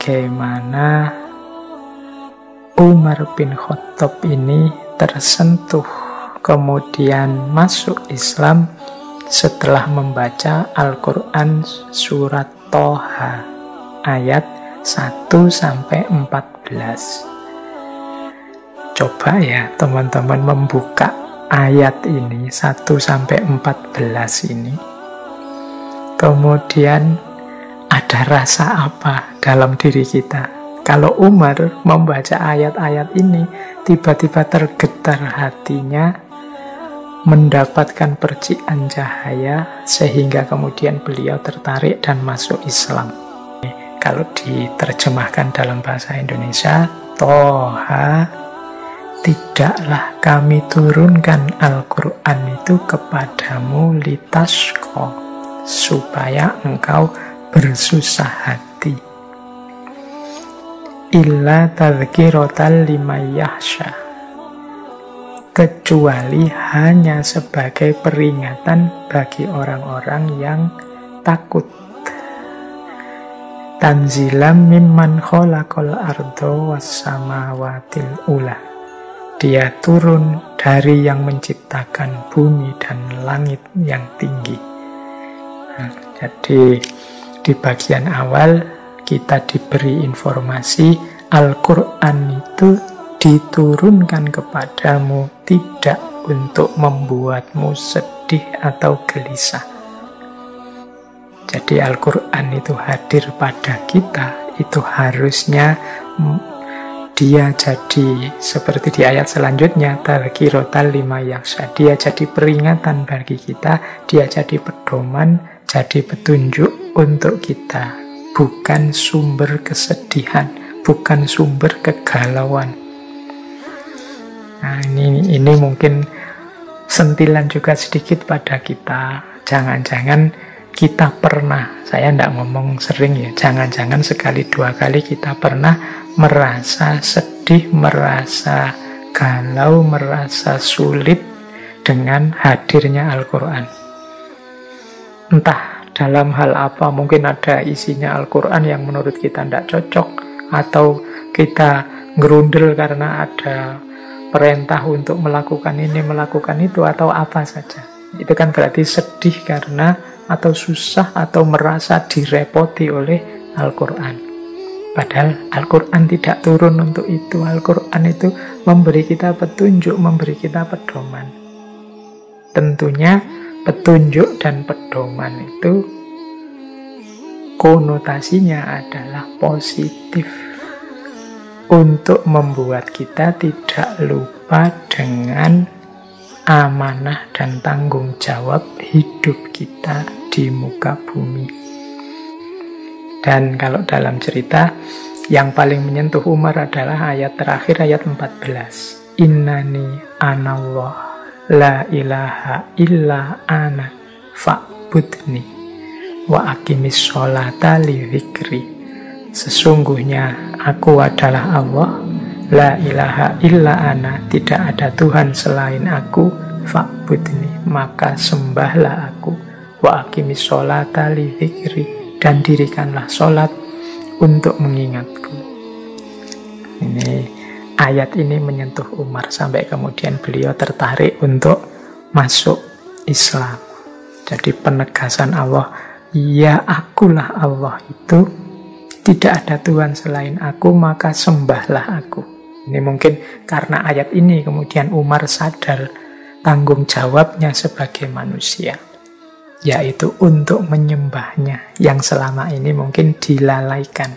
bagaimana Umar bin Khattab ini tersentuh kemudian masuk Islam setelah membaca Al-Quran surat Toha ayat 1-14. Coba ya teman-teman membuka ayat ini 1-14 ini. Kemudian ada rasa apa dalam diri kita? Kalau Umar membaca ayat-ayat ini, tiba-tiba tergetar hatinya, mendapatkan percikan cahaya, sehingga kemudian beliau tertarik dan masuk Islam. Kalau diterjemahkan dalam bahasa Indonesia, Toha, tidaklah kami turunkan Al-Quran itu kepadamu litasko, supaya engkau bersusah hati. Illa tadhkiratan liman yakhsha, kecuali hanya sebagai peringatan bagi orang-orang yang takut. Tanzilam mimman khalaqal arda was samawatil ula, dia turun dari yang menciptakan bumi dan langit yang tinggi. Jadi di bagian awal kita diberi informasi Al-Quran itu diturunkan kepadamu tidak untuk membuatmu sedih atau gelisah. Jadi Al-Quran itu hadir pada kita, itu harusnya dia jadi seperti di ayat selanjutnya, tadhkiratan liman yakhsha, dia jadi peringatan bagi kita, dia jadi pedoman, jadi petunjuk untuk kita, bukan sumber kesedihan, bukan sumber kegalauan. Nah, ini mungkin sentilan juga sedikit pada kita. Jangan-jangan kita pernah, saya tidak ngomong sering ya, jangan-jangan sekali dua kali kita pernah merasa sedih, merasa galau, merasa sulit dengan hadirnya Al-Quran. Entah dalam hal apa, mungkin ada isinya Al-Quran yang menurut kita tidak cocok, atau kita ngerundel karena ada perintah untuk melakukan ini, melakukan itu, atau apa saja. Itu kan berarti sedih karena, atau susah, atau merasa direpoti oleh Al-Quran. Padahal Al-Quran tidak turun untuk itu. Al-Quran itu memberi kita petunjuk, memberi kita pedoman. Tentunya petunjuk dan pedoman itu konotasinya adalah positif, untuk membuat kita tidak lupa dengan amanah dan tanggung jawab hidup kita di muka bumi. Dan kalau dalam cerita, yang paling menyentuh Umar adalah ayat terakhir, ayat 14. Innani anallah la ilaha illa ana fa'budni wa aqimis sholata li dzikri. Sesungguhnya aku adalah Allah, la ilaha illa ana, tidak ada Tuhan selain aku, fa'budni, maka sembahlah aku, wa aqimis sholata li dzikri, dan dirikanlah sholat untuk mengingatku. Ini ayat ini menyentuh Umar sampai kemudian beliau tertarik untuk masuk Islam. Jadi penegasan Allah, ya akulah Allah itu, tidak ada Tuhan selain aku, maka sembahlah aku. Ini mungkin karena ayat ini kemudian Umar sadar tanggung jawabnya sebagai manusia, yaitu untuk menyembahnya yang selama ini mungkin dilalaikan.